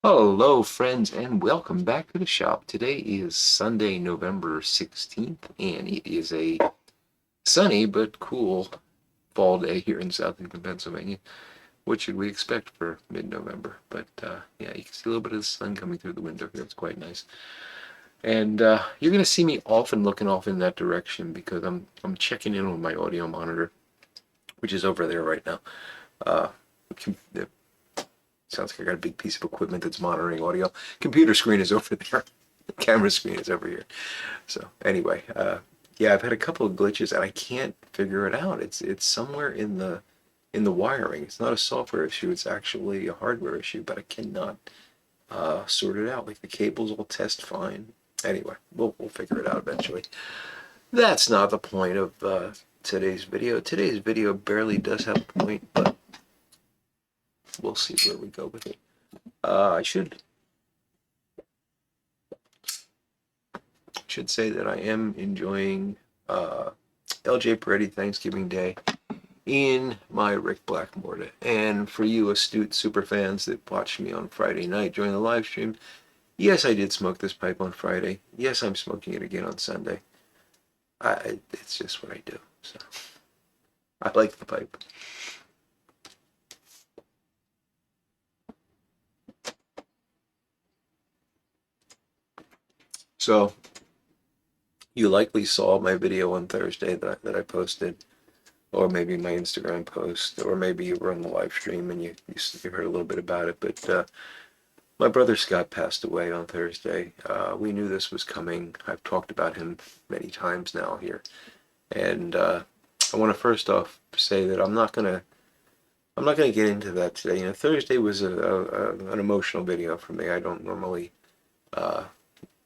Hello, friends, and welcome back to the shop. Today is Sunday, November 16th, and it is a sunny but cool fall day here in southeastern Pennsylvania. What should we expect for mid-November? But yeah, you can see a little bit of the sun coming through the window here. It's quite nice. And you're going to see me often looking off in that direction because I'm checking in with my audio monitor, which is over there right now. Uh, it sounds like I got a big piece of equipment that's monitoring audio. Computer screen is over there. The camera screen is over here. So anyway, yeah, I've had a couple of glitches and I can't figure it out. It's somewhere in the wiring. It's not a software issue. It's actually a hardware issue, but I cannot sort it out. Like the cables all test fine. Anyway, we'll figure it out eventually. That's not the point of today's video. Today's video barely does have a point, but we'll see where we go with it. I should say that I am enjoying LJ Peretti Thanksgiving Day in my Rick Blackmore. And for you astute super fans that watched me on Friday night during the live stream, yes, I did smoke this pipe on Friday. Yes, I'm smoking it again on Sunday. It's just what I do. So I like the pipe. So you likely saw my video on Thursday that I posted, or maybe my Instagram post, or maybe you were on the live stream and you heard a little bit about it. But my brother Scott passed away on Thursday. We knew this was coming. I've talked about him many times now here, and I want to first off say that I'm not gonna get into that today. You know, Thursday was an emotional video for me. I don't normally uh,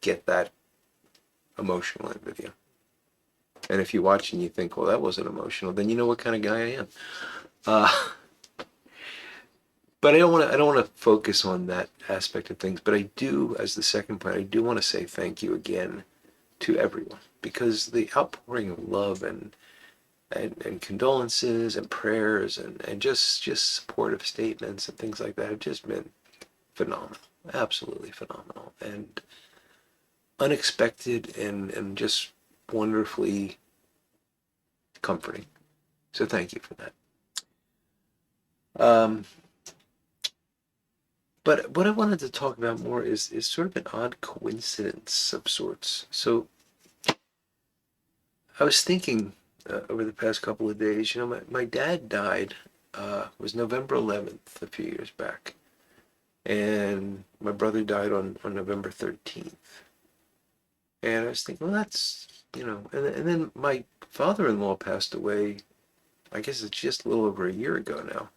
get that emotional in video. And if you watch and you think, well, that wasn't emotional, then you know what kind of guy I am. Uh, but I don't want to focus on that aspect of things. But I do, as the second point, I do want to say thank you again to everyone because the outpouring of love and condolences and prayers and just supportive statements and things like that have just been phenomenal, absolutely phenomenal, and unexpected and just wonderfully comforting. So thank you for that. Um, but what I wanted to talk about more is sort of an odd coincidence of sorts. So I was thinking over the past couple of days, you know, my dad died, was November 11th a few years back. And my brother died on November 13th. And I was thinking, well, that's, and then my father-in-law passed away, I guess it's just a little over a year ago now.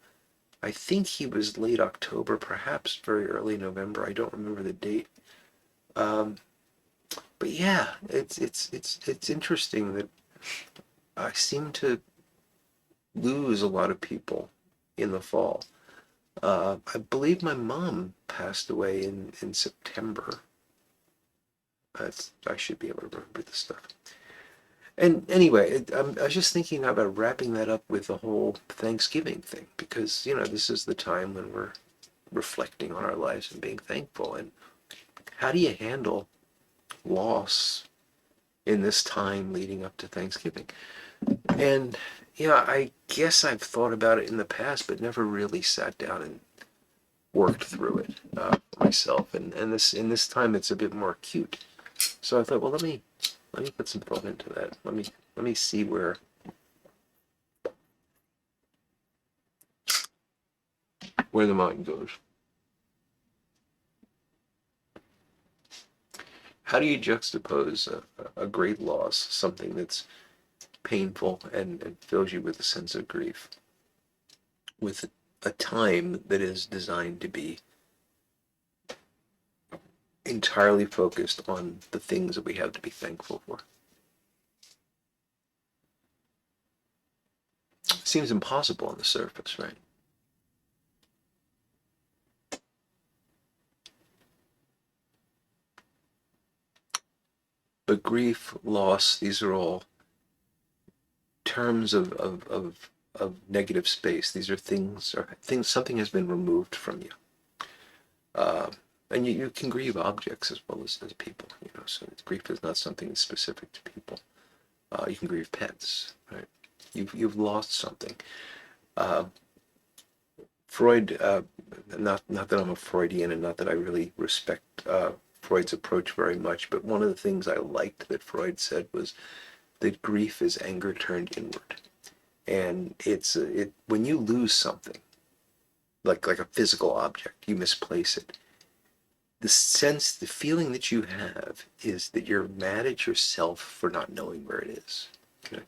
I think he was late October, perhaps very early November. I don't remember the date. Um, but yeah, it's interesting that I seem to lose a lot of people in the fall. I believe my mom passed away in September. I should be able to remember this stuff. And anyway, I was just thinking about wrapping that up with the whole Thanksgiving thing because, you know, this is the time when we're reflecting on our lives and being thankful. And how do you handle loss in this time leading up to Thanksgiving? And, yeah, I guess I've thought about it in the past, but never really sat down and worked through it myself. And this in this time, it's a bit more acute. So I thought, well, let me put some thought into that. Let me see where the mind goes. How do you juxtapose a great loss, something that's painful and fills you with a sense of grief, with a time that is designed to be entirely focused on the things that we have to be thankful for? Seems impossible on the surface, right? But grief, loss, these are all terms of negative space. These are things, something has been removed from you. and you can grieve objects as well as people, so grief is not something that's specific to people. You can grieve pets, right? You've lost something. Uh, Freud, not that I'm a Freudian and not that I really respect Freud's approach very much, but one of the things I liked that Freud said was that grief is anger turned inward. And it when you lose something, like a physical object, you misplace it. The feeling that you have is that you're mad at yourself for not knowing where it is. Okay?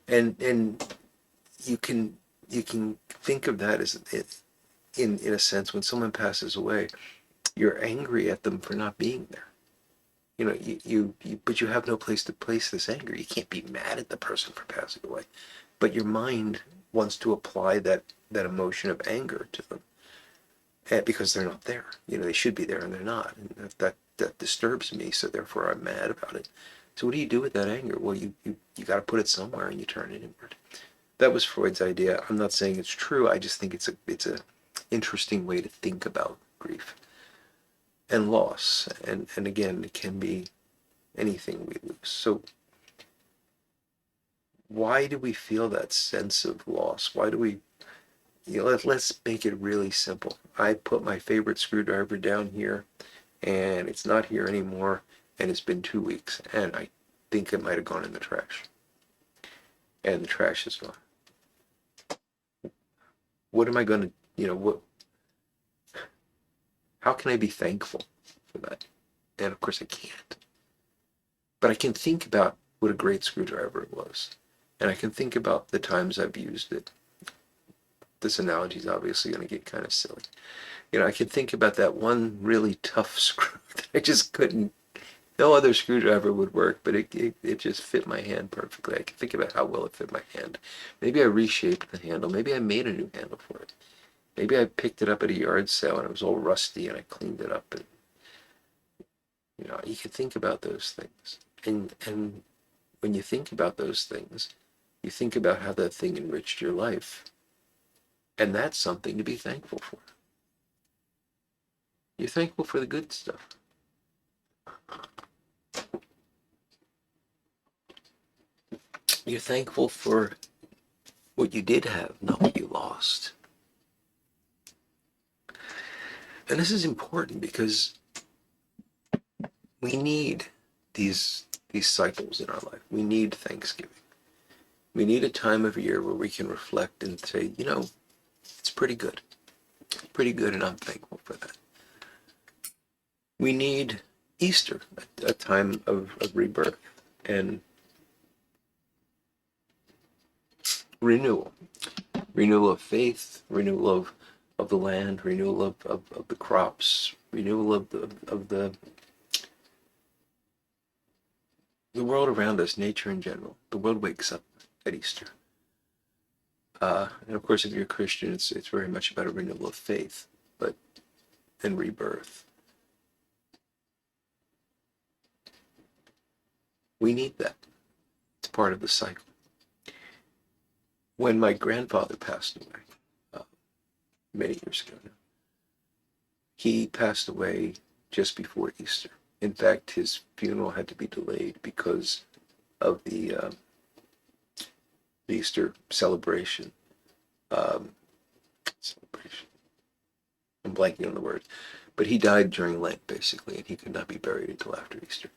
And you can think of that as in a sense when someone passes away, you're angry at them for not being there. But you have no place to place this anger. You can't be mad at the person for passing away, but your mind wants to apply that emotion of anger to them, because they're not there. They should be there and they're not, and that disturbs me. So therefore, I'm mad about it. So what do you do with that anger? Well, you got to put it somewhere, and you turn it inward. That was Freud's idea. I'm not saying it's true. I just think it's a interesting way to think about grief and loss. And again, it can be anything we lose. So why do we feel that sense of loss? Why do we, let's make it really simple. I put my favorite screwdriver down here, and it's not here anymore, and it's been 2 weeks, and I think it might have gone in the trash. And the trash is gone. What am I going to, how can I be thankful for that? And of course I can't. But I can think about what a great screwdriver it was. And I can think about the times I've used it. This analogy is obviously going to get kind of silly. I can think about that one really tough screw that I just couldn't, no other screwdriver would work, but it just fit my hand perfectly. I can think about how well it fit my hand. Maybe I reshaped the handle. Maybe I made a new handle for it. Maybe I picked it up at a yard sale and it was all rusty and I cleaned it up. And you can think about those things. And when you think about those things, you think about how that thing enriched your life. And that's something to be thankful for. You're thankful for the good stuff. You're thankful for what you did have, not what you lost. And this is important because we need these cycles in our life. We need Thanksgiving. We need a time of year where we can reflect and say, it's pretty good. It's pretty good, and I'm thankful for that. We need Easter, a time of rebirth and renewal. Renewal of faith, renewal of the land, renewal of the crops, renewal of the world around us, nature in general. The world wakes up at Easter. And of course, if you're a Christian, it's very much about a renewal of faith, and rebirth. We need that. It's part of the cycle. When my grandfather passed away, many years ago now, he passed away just before Easter. In fact, his funeral had to be delayed because of the Easter celebration. I'm blanking on the word, but he died during Lent basically, and he could not be buried until after Easter.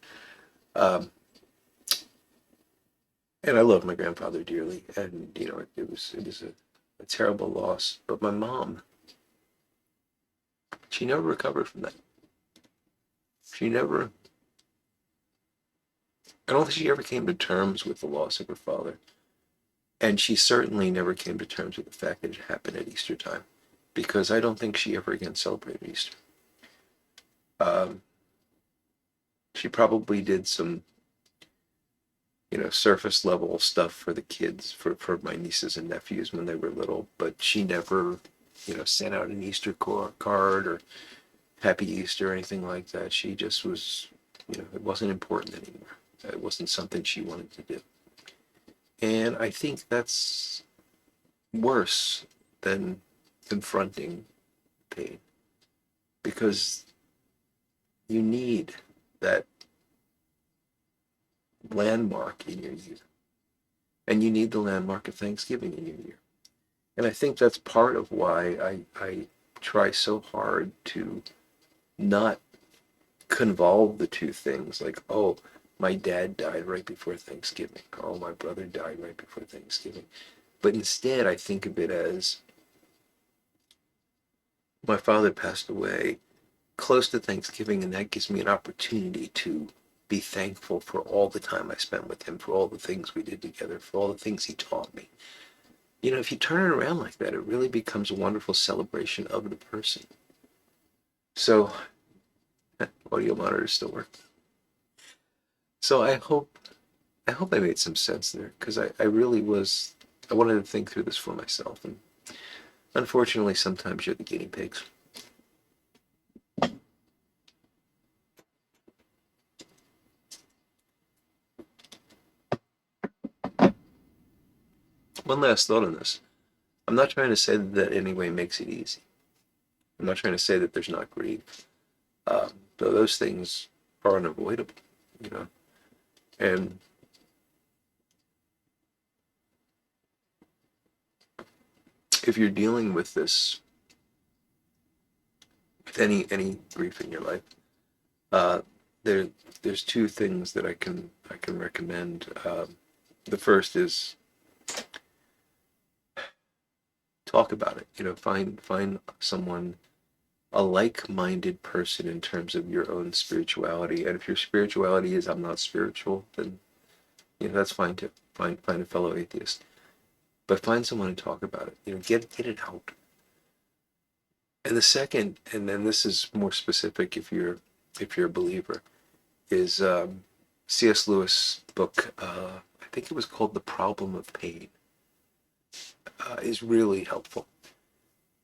And I love my grandfather dearly, and it was a terrible loss. But my mom, she never recovered from that. I don't think she ever came to terms with the loss of her father. And she certainly never came to terms with the fact that it happened at Easter time, because I don't think she ever again celebrated Easter. She probably did some, surface level stuff for the kids, for my nieces and nephews when they were little, but she never, sent out an Easter card or Happy Easter or anything like that. She just was, it wasn't important anymore. It wasn't something she wanted to do. And I think that's worse than confronting pain, because you need that landmark in your year. And you need the landmark of Thanksgiving in your year. And I think that's part of why I try so hard to not convolve the two things. Like, oh, my dad died right before Thanksgiving. Oh, my brother died right before Thanksgiving. But instead, I think of it as my father passed away close to Thanksgiving, and that gives me an opportunity to be thankful for all the time I spent with him, for all the things we did together, for all the things he taught me. You know, if you turn it around like that, it really becomes a wonderful celebration of the person. So, audio monitors still work. So I hope I made some sense there, because I really was, I wanted to think through this for myself, and unfortunately sometimes you're the guinea pigs. One last thought on this. I'm not trying to say that in any way makes it easy. I'm not trying to say that there's not grief. Though those things are unavoidable, you know. And if you're dealing with this, with any grief in your life, uh, there there's two things that I can recommend. The first is talk about it. You know, find someone, a like-minded person in terms of your own spirituality. And if your spirituality is I'm not spiritual, then you know that's fine too. Find a fellow atheist, but find someone to talk about it. You know, get it out. And the second, and then this is more specific if you're a believer, is C.S. Lewis' book. I think it was called The Problem of Pain. Is really helpful.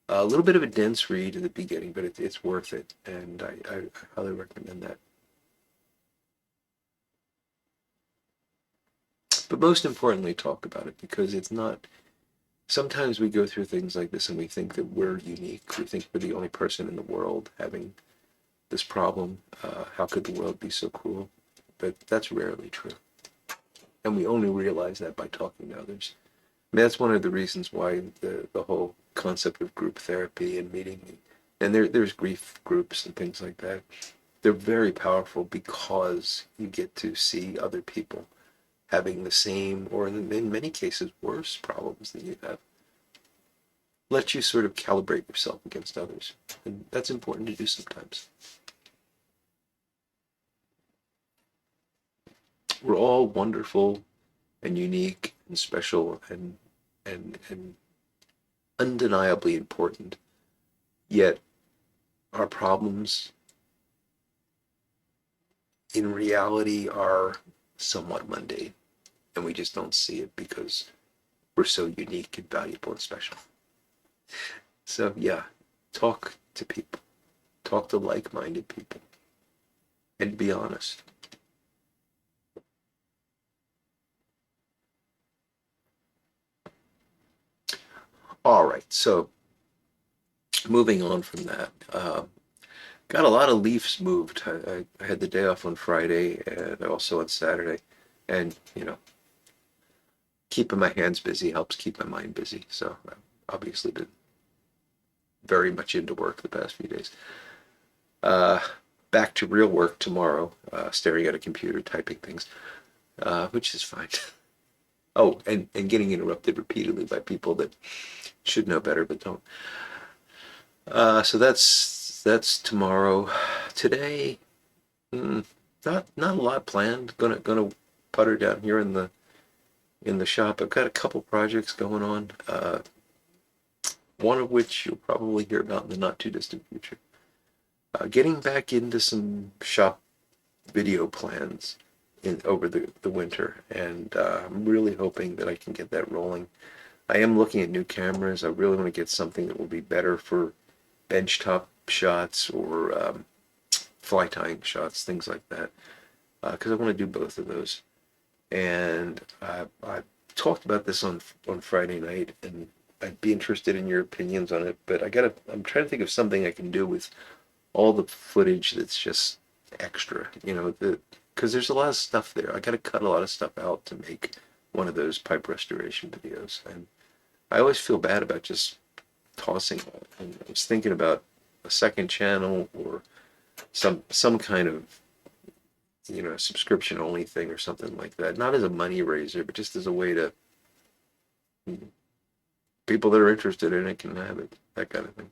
A little bit of a dense read in the beginning, but it's worth it, and I highly recommend that. But most importantly, talk about it, because it's not. Sometimes we go through things like this and we think that we're unique. We think we're the only person in the world having this problem. How could the world be so cruel? But that's rarely true. And we only realize that by talking to others. I mean, that's one of the reasons why the whole concept of group therapy and meeting, and there's grief groups and things like that. They're very powerful because you get to see other people having the same, or in many cases, worse problems than you have. Let you sort of calibrate yourself against others. And that's important to do sometimes. We're all wonderful and unique and special and undeniably important. Yet our problems in reality are somewhat mundane, and we just don't see it because we're so unique and valuable and special. So yeah, talk to people, talk to like-minded people, and be honest. All right, so moving on from that, got a lot of leaves moved. I had the day off on Friday and also on Saturday, and you know, keeping my hands busy helps keep my mind busy. So I've obviously been very much into work the past few days. Uh, Back to real work tomorrow, staring at a computer, typing things, which is fine. Oh, and getting interrupted repeatedly by people that should know better but don't. So that's tomorrow. Today, not a lot planned. Gonna putter down here in the shop. I've got a couple projects going on. One of which you'll probably hear about in the not too distant future. Getting back into some shop video plans over the winter, and I'm really hoping that I can get that rolling. I am looking at new cameras. I really want to get something that will be better for benchtop shots or fly tying shots, things like that, because I want to do both of those. And I talked about this on Friday night, and I'd be interested in your opinions on it. But I'm trying to think of something I can do with all the footage that's just extra, because there's a lot of stuff there. I got to cut a lot of stuff out to make one of those pipe restoration videos, and I always feel bad about just tossing it. And I was thinking about a second channel or some kind of subscription only thing or something like that. Not as a money raiser, but just as a way to people that are interested in it can have it, that kind of thing.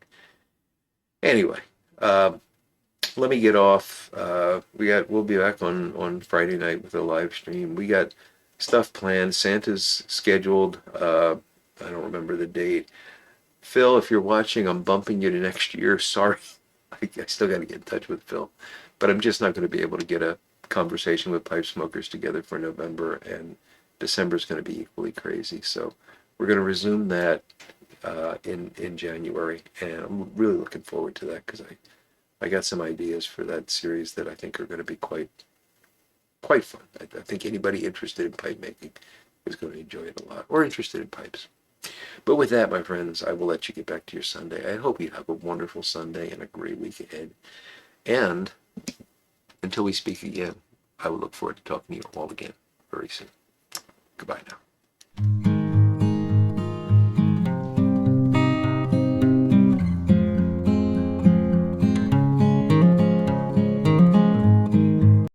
Anyway, let me get off. We'll be back on Friday night with a live stream. We got stuff planned. Santa's scheduled. I don't remember the date. Phil, if you're watching, I'm bumping you to next year. Sorry. I still got to get in touch with Phil, but I'm just not going to be able to get a conversation with pipe smokers together for November, and December is going to be equally crazy. So we're going to resume that in January, and I'm really looking forward to that because I got some ideas for that series that I think are going to be quite fun. I think anybody interested in pipe making is going to enjoy it a lot, or interested in pipes. But with that, my friends, I will let you get back to your Sunday. I hope you have a wonderful Sunday and a great week ahead. And until we speak again, I will look forward to talking to you all again very soon. Goodbye now.